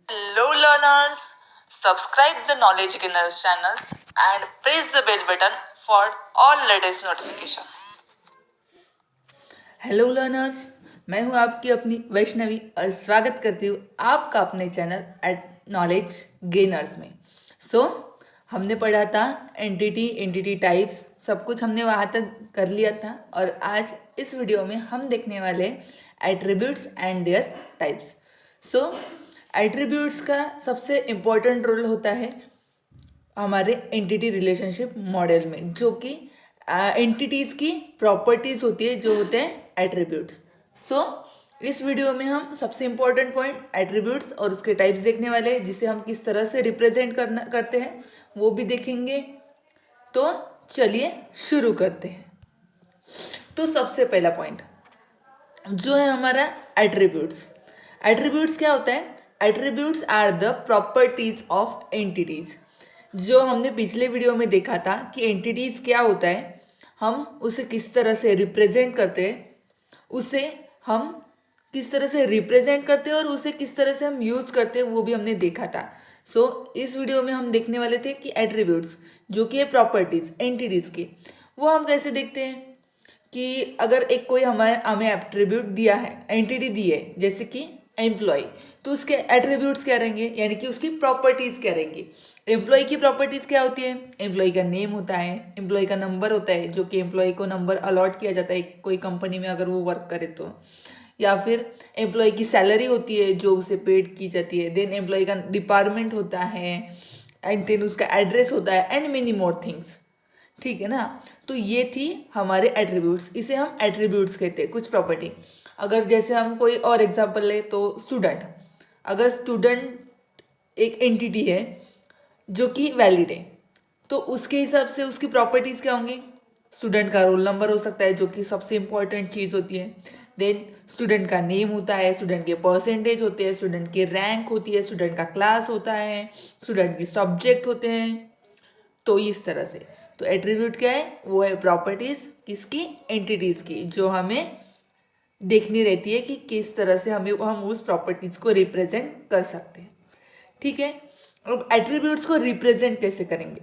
Hello learners, subscribe the Knowledge Gainers channel and press the bell button for all latest notification. Hello learners, मैं हूं आपकी अपनी वैष्णवी और स्वागत करती हूं आपका अपने चैनल एट नॉलेज गेनर्स में। हमने पढ़ा था एंटिटी टाइप्स, सब कुछ हमने वहाँ तक कर लिया था और आज इस वीडियो में हम देखने वाले attributes and there types. Attributes का सबसे इम्पोर्टेंट रोल होता है हमारे एंटिटी रिलेशनशिप मॉडल में, जो कि एंटिटीज़ की प्रॉपर्टीज़ होती है, जो होते हैं एट्रीब्यूट्स। इस वीडियो में हम सबसे इम्पोर्टेंट पॉइंट एट्रीब्यूट्स और उसके टाइप्स देखने वाले हैं, जिसे हम किस तरह से रिप्रेजेंट करते हैं वो भी देखेंगे। तो चलिए शुरू करते हैं। तो सबसे पहला पॉइंट जो है हमारा एट्रीब्यूट्स क्या होता है? Attributes are the properties of entities. जो हमने पिछले वीडियो में देखा था कि एंटिटीज क्या होता है, हम उसे किस तरह से रिप्रेजेंट करते हैं, उसे हम किस तरह से रिप्रेजेंट करते हैं और उसे किस तरह से हम यूज़ करते हैं, वो भी हमने देखा था। इस वीडियो में हम देखने वाले थे कि एट्रीब्यूट्स जो कि है प्रॉपर्टीज एंटिटीज की, वो हम कैसे देखते हैं कि अगर एक कोई हमें एट्रीब्यूट दिया है, एंटिटी दी है, जैसे कि एम्प्लॉय, तो उसके एट्रीब्यूट्स क्या रहेंगे, यानी कि उसकी प्रॉपर्टीज़ क्या रहेंगी। एम्प्लॉय की प्रॉपर्टीज़ क्या होती है? एम्प्लॉय का नेम होता है, एम्प्लॉय का नंबर होता है, जो कि एम्प्लॉय को नंबर अलॉट किया जाता है कोई कंपनी में अगर वो वर्क करे तो, या फिर एम्प्लॉय की सैलरी होती है जो उसे पेड की जाती है। देन एम्प्लॉय का डिपार्टमेंट होता है, एंड देन उसका एड्रेस होता है, एंड मेनी मोर थिंग्स। ठीक है ना? तो ये थी हमारे एट्रीब्यूट्स, इसे हम एट्रीब्यूट्स कहते हैं, कुछ प्रॉपर्टी। अगर जैसे हम कोई और एग्जांपल ले तो स्टूडेंट, अगर स्टूडेंट एक एंटिटी है जो कि वैलिड है, तो उसके हिसाब से उसकी प्रॉपर्टीज़ क्या होंगी? स्टूडेंट का रोल नंबर हो सकता है, जो कि सबसे इम्पॉर्टेंट चीज़ होती है। देन स्टूडेंट का नेम होता है, स्टूडेंट के परसेंटेज होते हैं, स्टूडेंट की रैंक होती है, स्टूडेंट का क्लास होता है, स्टूडेंट के सब्जेक्ट होते हैं। तो इस तरह से तो एट्रीब्यूट क्या है? वो है प्रॉपर्टीज़ किसकी? एंटिटीज़ की, जो हमें देखनी रहती है कि किस तरह से हम उस प्रॉपर्टीज़ को रिप्रेजेंट कर सकते हैं। ठीक है, अब एट्रीब्यूट्स को रिप्रेजेंट कैसे करेंगे?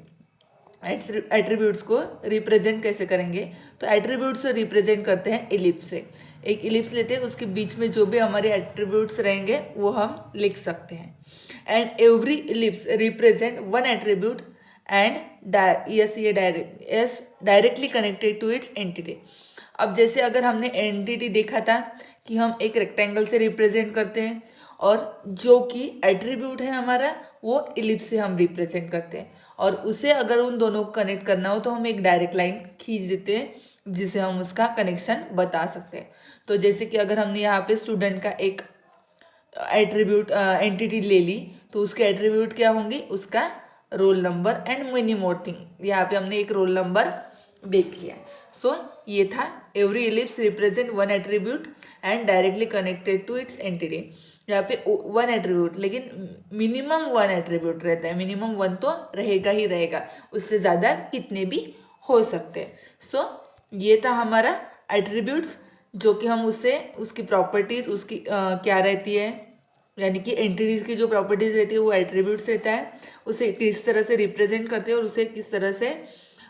एट्रीब्यूट्स को रिप्रेजेंट कैसे करेंगे? तो एट्रीब्यूट्स को रिप्रेजेंट करते हैं इलिप्स से। एक इलिप्स लेते हैं, उसके बीच में जो भी हमारे एट्रीब्यूट्स रहेंगे वो हम लिख सकते हैं। And every ellipse represent one attribute and directly connected to its entity. अब जैसे अगर हमने एंटिटी देखा था कि हम एक रेक्टेंगल से रिप्रेजेंट करते हैं, और जो कि एट्रीब्यूट है हमारा वो इलिप्स से हम रिप्रेजेंट करते हैं, और उसे अगर उन दोनों को कनेक्ट करना हो तो हम एक डायरेक्ट लाइन खींच देते हैं, जिसे हम उसका कनेक्शन बता सकते हैं। तो जैसे कि अगर हमने यहाँ पे स्टूडेंट का एक एट्रीब्यूट एंटिटी ले ली, तो उसके एट्रीब्यूट क्या होंगे? उसका roll number and many more thing. यहाँ पे हमने एक रोल नंबर देख लिया। ये था every ellipse represent one attribute and directly connected to its entity. यहाँ पे वन एट्रीब्यूट, लेकिन मिनिमम वन एट्रीब्यूट रहता है, मिनिमम वन तो रहेगा ही रहेगा, उससे ज़्यादा कितने भी हो सकते हैं। ये था हमारा एट्रीब्यूट्स, जो कि हम उससे उसकी प्रॉपर्टीज़ उसकी क्या रहती है, यानी कि एंटिटीज़ की जो प्रॉपर्टीज़ रहती है वो एट्रीब्यूट्स रहता है, उसे किस तरह से रिप्रेजेंट करते हैं और उसे किस तरह से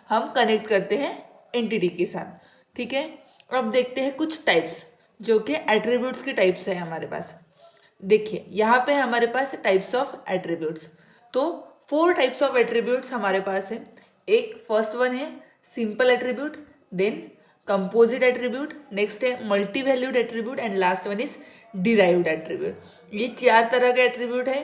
हम कनेक्ट करते हैं एंटिटी के साथ। ठीक है, अब देखते हैं कुछ टाइप्स, जो कि एट्रीब्यूट्स के टाइप्स है हमारे पास। देखिए यहाँ पे हमारे पास टाइप्स ऑफ एट्रीब्यूट्स। तो 4 टाइप्स ऑफ एट्रीब्यूट्स हमारे पास है। एक फर्स्ट वन है simple attribute, then composite attribute, next है multi valued attribute, and last one is derived attribute. ये 4 तरह के एट्रीब्यूट है।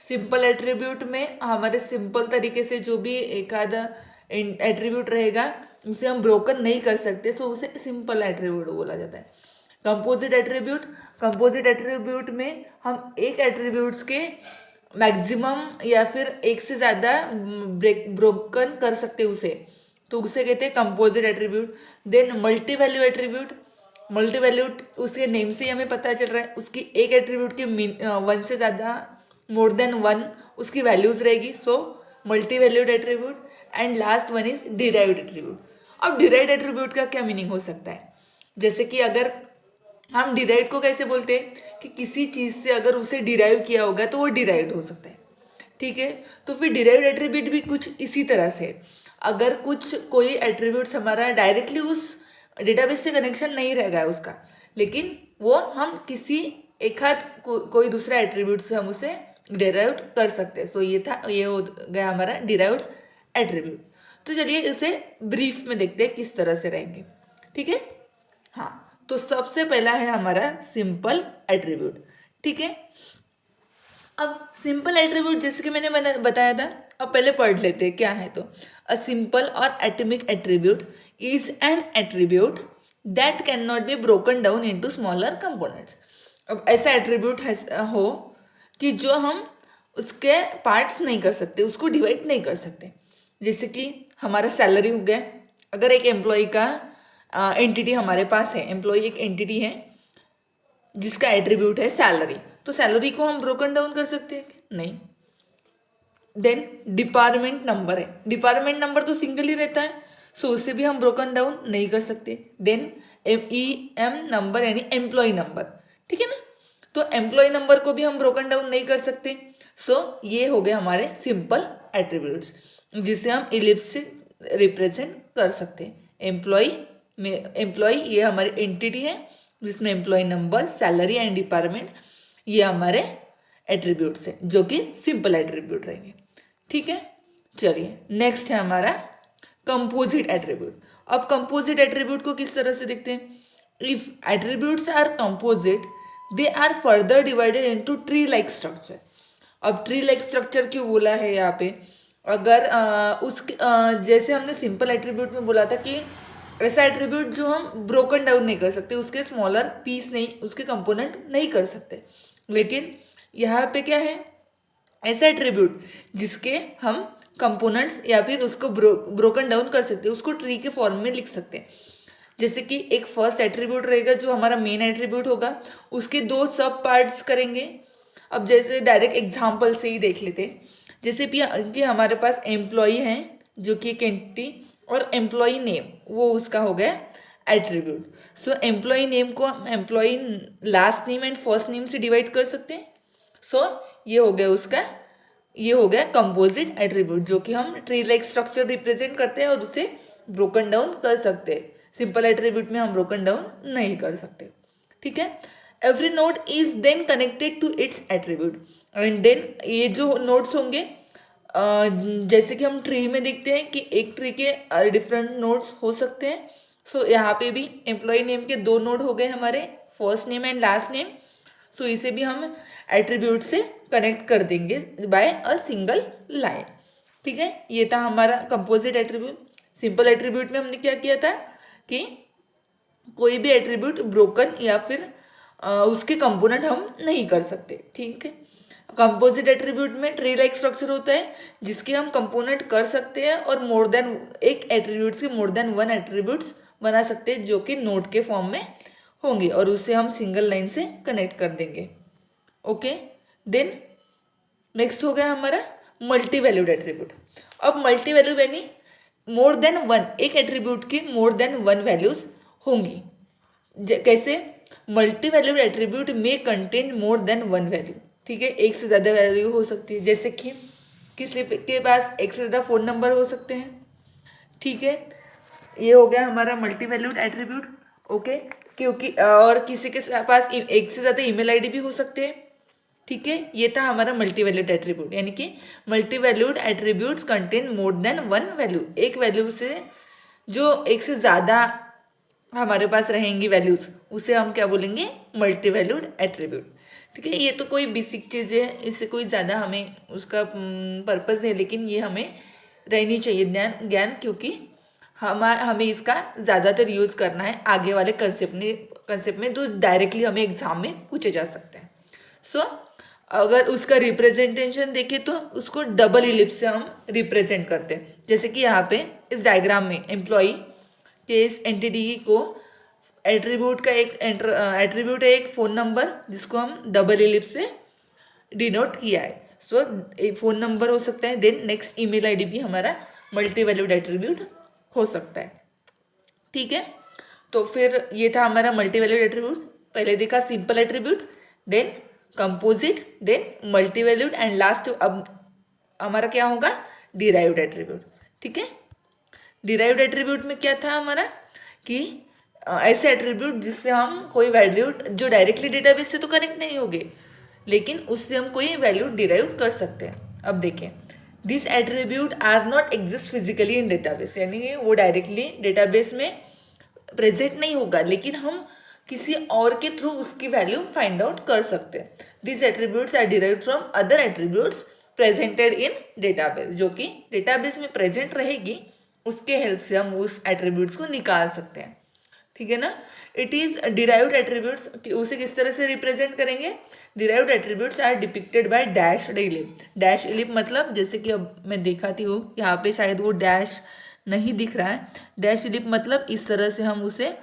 सिंपल एट्रीब्यूट में हमारे सिंपल तरीके से जो भी एक आधा एट्रीब्यूट रहेगा उसे हम ब्रोकन नहीं कर सकते, सो उसे सिंपल एट्रीब्यूट बोला जाता है। कंपोजिट एट्रीब्यूट में हम एक एट्रीब्यूट्स के मैक्सिमम या फिर एक से ज़्यादा ब्रोकन कर सकते उसे, तो उसे कहते हैं composite attribute. Then multi value attribute, multi valued उसके नेम से ही हमें पता चल रहा है, उसकी एक एट्रीब्यूट की वन से ज़्यादा मोर देन वन उसकी वैल्यूज़ रहेगी, so multi valued attribute. And last one is derived attribute. अब डिराइव्ड एट्रीब्यूट का क्या मीनिंग हो सकता है? जैसे कि अगर हम डिराइव्ड को कैसे बोलते हैं कि किसी चीज़ से अगर उसे डिराइव किया होगा तो वो डिराइव्ड हो सकता है, ठीक है। तो फिर डिराइव्ड एट्रीब्यूट भी कुछ इसी तरह से है। अगर कोई एट्रीब्यूट्स हमारा डायरेक्टली उस डेटाबेस से कनेक्शन नहीं रहेगा उसका, लेकिन वो हम किसी एक आध कोई दूसरा एट्रीब्यूट से हम उसे डिराइव्ड कर सकते हैं। सो ये हो गया हमारा डिराइव्ड एट्रीब्यूट। तो चलिए इसे ब्रीफ में देखते हैं किस तरह से रहेंगे, ठीक है। हाँ, तो सबसे पहला है हमारा सिंपल एट्रीब्यूट, ठीक है। अब सिंपल एट्रीब्यूट जैसे कि मैंने बताया था, अब पहले पढ़ लेते हैं क्या है। तो अ सिंपल और atomic attribute is an attribute that can not be broken down into smaller components. अब ऐसा एट्रीब्यूट हो कि जो हम उसके पार्ट्स नहीं कर सकते, उसको डिवाइड नहीं कर सकते। जैसे कि हमारा सैलरी हो गया। अगर एक एम्प्लॉय का एंटिटी हमारे पास है, एम्प्लॉय एक एंटिटी है जिसका एट्रीब्यूट है सैलरी, तो सैलरी को हम ब्रोकन डाउन कर सकते हैं? नहीं। देन डिपार्टमेंट नंबर है, डिपार्टमेंट नंबर तो सिंगल ही रहता है, सो उसे भी हम ब्रोकन डाउन नहीं कर सकते। देन एम नंबर यानी एम्प्लॉय नंबर, ठीक है ना, तो एम्प्लॉय नंबर को भी हम ब्रोकन डाउन नहीं कर सकते। सो ये हो गए हमारे सिंपल एट्रीब्यूट्स जिसे हम इलिप्स से रिप्रेजेंट कर सकते हैं। एम्प्लॉय ये हमारी एंटिटी है जिसमें employee number, salary and department ये हमारे एट्रीब्यूट्स हैं जो कि सिंपल एट्रीब्यूट रहेंगे, ठीक है। चलिए नेक्स्ट है हमारा कंपोजिट एट्रीब्यूट। अब कंपोजिट एट्रीब्यूट को किस तरह से देखते हैं? If attributes are composite they are further divided into tree like structure. अब ट्री लाइक स्ट्रक्चर क्यों बोला है यहाँ पे? अगर जैसे हमने सिंपल एट्रीब्यूट में बोला था कि ऐसा एट्रीब्यूट जो हम ब्रोकन डाउन नहीं कर सकते, उसके स्मॉलर पीस नहीं, उसके कंपोनेंट नहीं कर सकते, लेकिन यहाँ पे क्या है? ऐसा एट्रीब्यूट जिसके हम कंपोनेंट्स या फिर उसको ब्रोकन डाउन कर सकते हैं, उसको ट्री के फॉर्म में लिख सकते हैं। जैसे कि एक फर्स्ट एट्रीब्यूट रहेगा जो हमारा मेन एट्रीब्यूट होगा, उसके दो सब पार्ट्स करेंगे। अब जैसे डायरेक्ट एग्जाम्पल से ही देख लेते हैं। जैसे कि हमारे पास एम्प्लॉई है जो कि एक एंटिटी, और एम्प्लॉई नेम वो उसका हो गया एट्रीब्यूट। सो एम्प्लॉई नेम को हम employee last name and first name से डिवाइड कर सकते हैं। सो ये हो गया कंपोजिट एट्रीब्यूट जो कि हम ट्री लाइक स्ट्रक्चर रिप्रेजेंट करते हैं और उसे ब्रोकन डाउन कर सकते हैं। सिंपल एट्रीब्यूट में हम ब्रोकन डाउन नहीं कर सकते, ठीक है। Every node is then connected to its attribute and then ये जो नोड्स होंगे जैसे कि हम ट्री में देखते हैं कि एक ट्री के डिफरेंट नोड्स हो सकते हैं। सो यहाँ पे भी एम्प्लॉय नेम के दो नोड हो गए हमारे, first name and last name. So इसे भी हम एट्रीब्यूट से कनेक्ट कर देंगे बाय अ सिंगल लाइन, ठीक है। ये था हमारा कंपोजिट एट्रीब्यूट। सिंपल एट्रीब्यूट में हमने क्या किया था कि कोई भी एट्रीब्यूट ब्रोकन या फिर उसके कंपोनेंट हम नहीं कर सकते, ठीक है। कंपोजिट एट्रीब्यूट में ट्री लाइक स्ट्रक्चर होता है जिसके हम कंपोनेंट कर सकते हैं और मोर देन एक एट्रीब्यूट्स के मोर देन वन एट्रीब्यूट्स बना सकते हैं जो कि नोड के फॉर्म में होंगे और उसे हम सिंगल लाइन से कनेक्ट कर देंगे, ओके। देन नेक्स्ट हो गया हमारा मल्टी वैल्यूड एट्रीब्यूट। अब मल्टी वैल्यू यानी मोर देन वन, एक एट्रीब्यूट की मोर देन वन वैल्यूज होंगी। कैसे? मल्टी वैल्यूड एट्रीब्यूट में contain more than one value, ठीक है। एक से ज़्यादा वैल्यू हो सकती है, जैसे कि किसी के पास एक से ज़्यादा फ़ोन नंबर हो सकते हैं, ठीक है। ये हो गया हमारा मल्टी वैल्यूड एट्रीब्यूट, ओके। क्योंकि और किसी के पास एक से ज़्यादा ईमेल आईडी भी हो सकते हैं, ठीक है। ये था हमारा मल्टी वैल्यूड एट्रीब्यूट, यानी कि multi valued attributes contain more than one value. एक वैल्यू से जो एक से ज़्यादा हमारे पास रहेंगी वैल्यूज़ उसे हम क्या बोलेंगे? मल्टी वैल्यूड एट्रीब्यूट, ठीक है। ये तो कोई बेसिक चीज़ है, इससे कोई ज़्यादा हमें उसका पर्पज़ नहीं, लेकिन ये हमें रहनी चाहिए ज्ञान, क्योंकि हमें इसका ज़्यादातर यूज़ करना है आगे वाले कंसेप्ट में जो डायरेक्टली हमें एग्जाम में पूछे जा सकते हैं। सो अगर उसका रिप्रेजेंटेशन देखें तो उसको डबल इलिप्स से हम रिप्रेजेंट करते हैं। जैसे कि यहाँ पे इस डायग्राम में एम्प्लॉय के इस एंटिटी को एट्रीब्यूट का एक एट्रीब्यूट है एक फ़ोन नंबर जिसको हम डबल इलिप्स से डिनोट किया है। सो फ़ोन नंबर हो सकता है, देन नेक्स्ट ईमेल आईडी भी हमारा मल्टी वैल्यूड एट्रीब्यूट हो सकता है, ठीक है। तो फिर ये था हमारा मल्टी वैल्यूड एट्रीब्यूट। पहले देखा simple attribute, then composite, then multi valued and last अब हमारा क्या होगा, डिराइव्ड एट्रीब्यूट। ठीक है, डिराइव्ड एट्रीब्यूट में क्या था हमारा कि ऐसे एट्रीब्यूट जिससे हम कोई वैल्यू जो डायरेक्टली डेटाबेस से तो कनेक्ट नहीं होगे, लेकिन उससे हम कोई वैल्यू डिराइव कर सकते हैं। अब देखें, this attribute are not exist physically in database, यानी वो डायरेक्टली डेटाबेस में प्रेजेंट नहीं होगा, लेकिन हम किसी और के थ्रू उसकी वैल्यू फाइंड आउट कर सकते हैं। This attributes are derived from other attributes presented in database, जो कि डेटाबेस में प्रेजेंट रहेगी, उसके हेल्प से हम उस एट्रीब्यूट्स को निकाल सकते हैं। ठीक है ना। इट इज डिराइव्ड एट्रीब्यूट्स, उसे किस तरह से रिप्रेजेंट करेंगे, derived attributes are depicted by dashed ellipse. Dash ellipse मतलब जैसे कि अब मैं दिखाती हूँ, यहाँ पे शायद वो डैश नहीं दिख रहा है। डैश इलिप मतलब इस तरह से हम उसे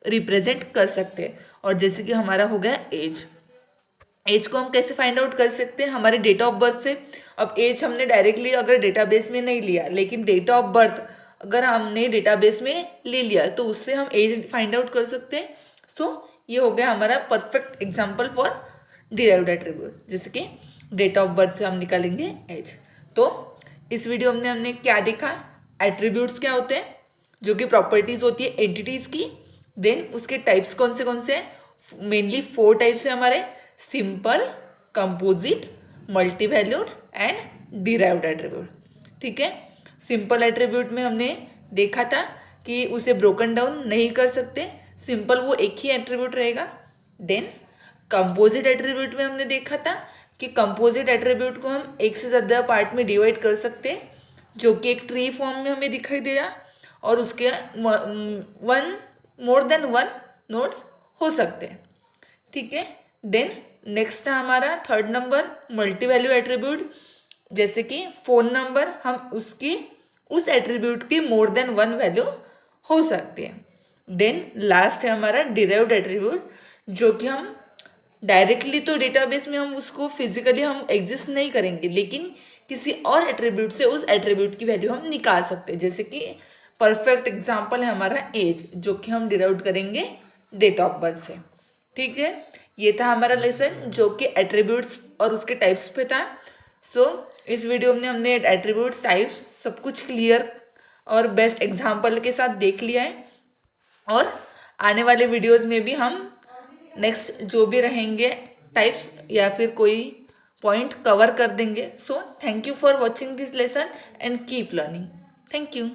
रिप्रेजेंट कर सकते हैं। और जैसे कि हमारा हो गया एज, एज को हम कैसे फाइंड आउट कर सकते हैं, हमारे डेट ऑफ बर्थ से। अब एज हमने डायरेक्टली अगर डेटाबेस में नहीं लिया, लेकिन डेट ऑफ बर्थ अगर हमने डेटाबेस में ले लिया तो उससे हम एज फाइंड आउट कर सकते हैं। सो ये हो गया हमारा perfect example for derived attribute, जैसे कि डेट ऑफ बर्थ से हम निकालेंगे एज। तो इस वीडियो में हमने क्या देखा, एट्रीब्यूट्स क्या होते हैं, जो कि प्रॉपर्टीज होती है एंटिटीज की। देन उसके टाइप्स कौन से हैं, मेनली 4 टाइप्स है हमारे, simple, composite, multi valued and derived attribute. ठीक है, सिंपल एट्रीब्यूट में हमने देखा था कि उसे ब्रोकन डाउन नहीं कर सकते, सिंपल वो एक ही एट्रीब्यूट रहेगा। देन कंपोजिट एट्रीब्यूट में हमने देखा था कि कंपोजिट एट्रीब्यूट को हम एक से ज़्यादा पार्ट में डिवाइड कर सकते हैं, जो कि एक ट्री फॉर्म में हमें दिखाई देगा, और उसके मोर देन वन नोड्स हो सकते हैं। ठीक है, देन नेक्स्ट था हमारा 3rd number multi value attribute, जैसे कि फ़ोन नंबर, हम उसकी उस एट्रीब्यूट की मोर देन वन वैल्यू हो सकती है। देन लास्ट है हमारा डिराइव्ड एट्रीब्यूट, जो कि हम डायरेक्टली तो डेटाबेस में हम उसको फिजिकली हम एग्जिस्ट नहीं करेंगे, लेकिन किसी और एट्रीब्यूट से उस एट्रीब्यूट की वैल्यू हम निकाल सकते हैं। जैसे कि परफेक्ट एग्जांपल है हमारा एज, जो कि हम डिराइव करेंगे डेट ऑफ बर्थ से। ठीक है, ये था हमारा लेसन जो कि एट्रीब्यूट्स और उसके टाइप्स पे था। सो इस वीडियो में हमने एट्रीब्यूट्स, टाइप्स सब कुछ क्लियर और बेस्ट एग्जांपल के साथ देख लिया है, और आने वाले वीडियोस में भी हम नेक्स्ट जो भी रहेंगे टाइप्स या फिर कोई पॉइंट कवर कर देंगे। So thank you for watching this lesson and keep learning. Thank you.